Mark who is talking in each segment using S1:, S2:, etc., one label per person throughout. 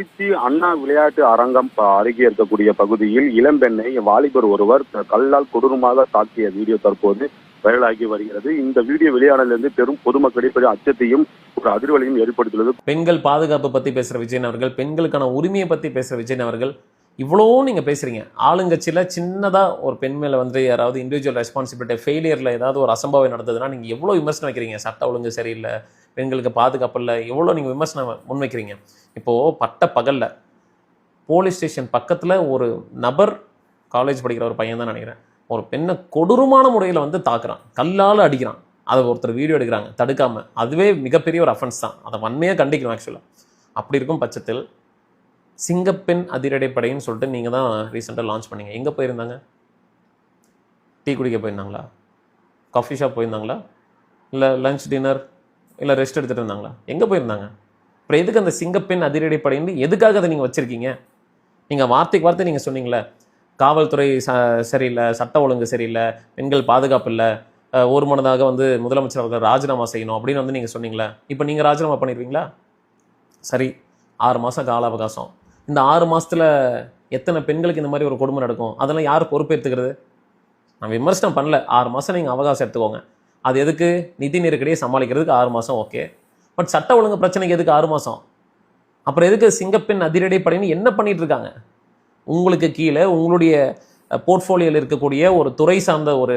S1: திருச்சி அண்ணா விளையாட்டு அரங்கம் அருகே இருக்கக்கூடிய பகுதியில் இளம்பெண்ணை வாலிபர் ஒருவர் கல்லால் கொடூரமாக தாக்கிய வீடியோ தற்போது வைரலாகி வருகிறது. இந்த வீடியோ வெளியானதிலிருந்து பெரும் பொதுமக்களிடையே அச்சத்தையும் ஒரு அதிர்வலையும் ஏற்படுத்தியுள்ளது.
S2: பெண்கள் பாதுகாப்பு பத்தி பேசுற விஜயன் அவர்கள், பெண்களுக்கான உரிமையை பத்தி பேசுற விஜயன் அவர்கள், இவ்வளோ நீங்க பேசுறீங்க. ஆளுங்கட்சியில சின்னதா ஒரு பெண் மேல வந்து யாராவது இண்டிவிஜுவல் ரெஸ்பான்சிபிலிட்டி ஃபெயிலியர்ல ஏதாவது ஒரு அசம்பாவியம் நடந்ததுன்னா நீங்க எவ்வளவு விமர்சனம் வைக்கிறீங்க. சட்ட ஒழுங்கு சரியில்லை, பெண்களுக்கு பாதுகாப்பு இல்லை, எவ்வளோ நீங்க விமர்சனம் முன்வைக்கிறீங்க. இப்போ பட்ட பகல்ல போலீஸ் ஸ்டேஷன் பக்கத்துல ஒரு நபர், காலேஜ் படிக்கிற ஒரு பையன் தான் நினைக்கிறேன், ஒரு பெண்ணை கொடூரமான முறையில் வந்து தாக்குறான், கல்லால் அடிக்கிறான். அதை ஒருத்தர் வீடியோ எடுக்கிறாங்க தடுக்காம. அதுவே மிகப்பெரிய ஒரு அஃபென்ஸ் தான். அதை வன்மையாக கண்டிக்கணும் ஆக்சுவலாக. அப்படி இருக்கும் பட்சத்தில் சிங்கப்பெண் அதிரடிப்படைன்னு சொல்லிட்டு நீங்கள் தான் ரீசெண்டாக லான்ச் பண்ணீங்க. எங்கே போயிருந்தாங்க? டீ குடிக்க போயிருந்தாங்களா? Coffee shop போயிருந்தாங்களா? இல்லை லஞ்ச் டின்னர், இல்லை ரெஸ்ட் எடுத்துகிட்டு இருந்தாங்களா? எங்கே போயிருந்தாங்க? அப்புறம் எதுக்கு அந்த சிங்கப்பெண் அதிரடிப்படைன்னு எதுக்காக அதை நீங்கள் வச்சுருக்கீங்க? நீங்கள் வார்த்தைக்கு வார்த்தை நீங்கள் சொன்னீங்களே, காவல்துறை சரியில்லை, சட்ட ஒழுங்கு சரியில்லை, பெண்கள் பாதுகாப்பு இல்லை, ஒரு மனதாக வந்து முதலமைச்சர் அவர்கள் ராஜினாமா செய்யணும் அப்படின்னு வந்து நீங்கள் சொன்னீங்களே. இப்போ நீங்கள் ராஜினாமா பண்ணிடுவீங்களா? சரி, 6 மாதம் கால அவகாசம். இந்த 6 மாதத்தில் எத்தனை பெண்களுக்கு இந்த மாதிரி ஒரு கொடுமை நடக்கும்? அதெல்லாம் யார் பொறுப்பேற்றுக்கிறது? நான் விமர்சனம் பண்ணல. 6 மாதம் நீங்கள் அவகாசம் எடுத்துக்கோங்க. அது எதுக்கு? நிதி நெருக்கடியை சமாளிக்கிறதுக்கு 6 மாதம், ஓகே. பட் சட்ட ஒழுங்கு பிரச்சனைக்கு எதுக்கு 6 மாதம்? அப்புறம் எதுக்கு சிங்கப்பெண் அதிரடிப்படைன்னு என்ன பண்ணிட்டு இருக்காங்க? உங்களுக்கு கீழே உங்களுடைய போர்ட்ஃபோலியோவில் இருக்கக்கூடிய ஒரு துறை சார்ந்த ஒரு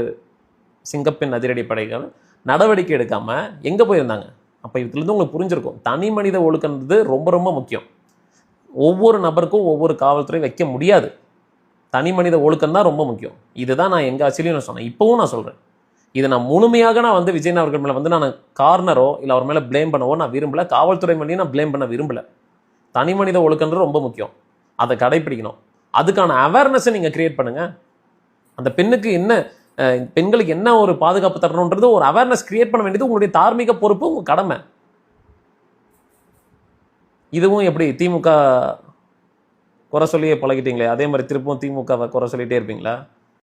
S2: சிங்கப்பெண் அதிரடிப்படைகள் நடவடிக்கை எடுக்காம எங்கே போயிருந்தாங்க? அப்போ இதுலேருந்து உங்களுக்கு புரிஞ்சிருக்கும், தனி மனித ஒழுக்கன்றது ரொம்ப ரொம்ப முக்கியம். ஒவ்வொரு நபருக்கும் ஒவ்வொரு காவல்துறை வைக்க முடியாது. தனி மனித ஒழுக்கம் தான் ரொம்ப முக்கியம். இதுதான் நான் எங்கள் ஆட்சியிலையும் நான் சொன்னேன், இப்போவும் நான் சொல்கிறேன். இதை நான் முழுமையாக நான் வந்து விஜயன் அவர்கள் மேலே வந்து நான் கார்னரோ இல்லை அவர் மேலே பிளேம் பண்ணவோ நான் விரும்பலை. காவல்துறை மேலேயும் நான் பிளேம் பண்ண விரும்பலை. தனி மனித ஒழுக்கன்றது ரொம்ப முக்கியம். அதை கடைப்பிடிக்கணும். அதுக்கான அவேர்னஸை நீங்கள் கிரியேட் பண்ணுங்க. அந்த பெண்ணுக்கு என்ன, பெண்களுக்கு என்ன ஒரு பாதுகாப்பு தரணுன்றது ஒரு அவேர்னஸ் கிரியேட் பண்ண வேண்டியது உங்களுடைய தார்மீக பொறுப்பு, உங்க கடமை. இதுவும் எப்படி திமுக குறை சொல்லியே பழகிட்டீங்களே, அதே மாதிரி திருப்பவும் திமுக குறை சொல்லிட்டே இருப்பீங்களா?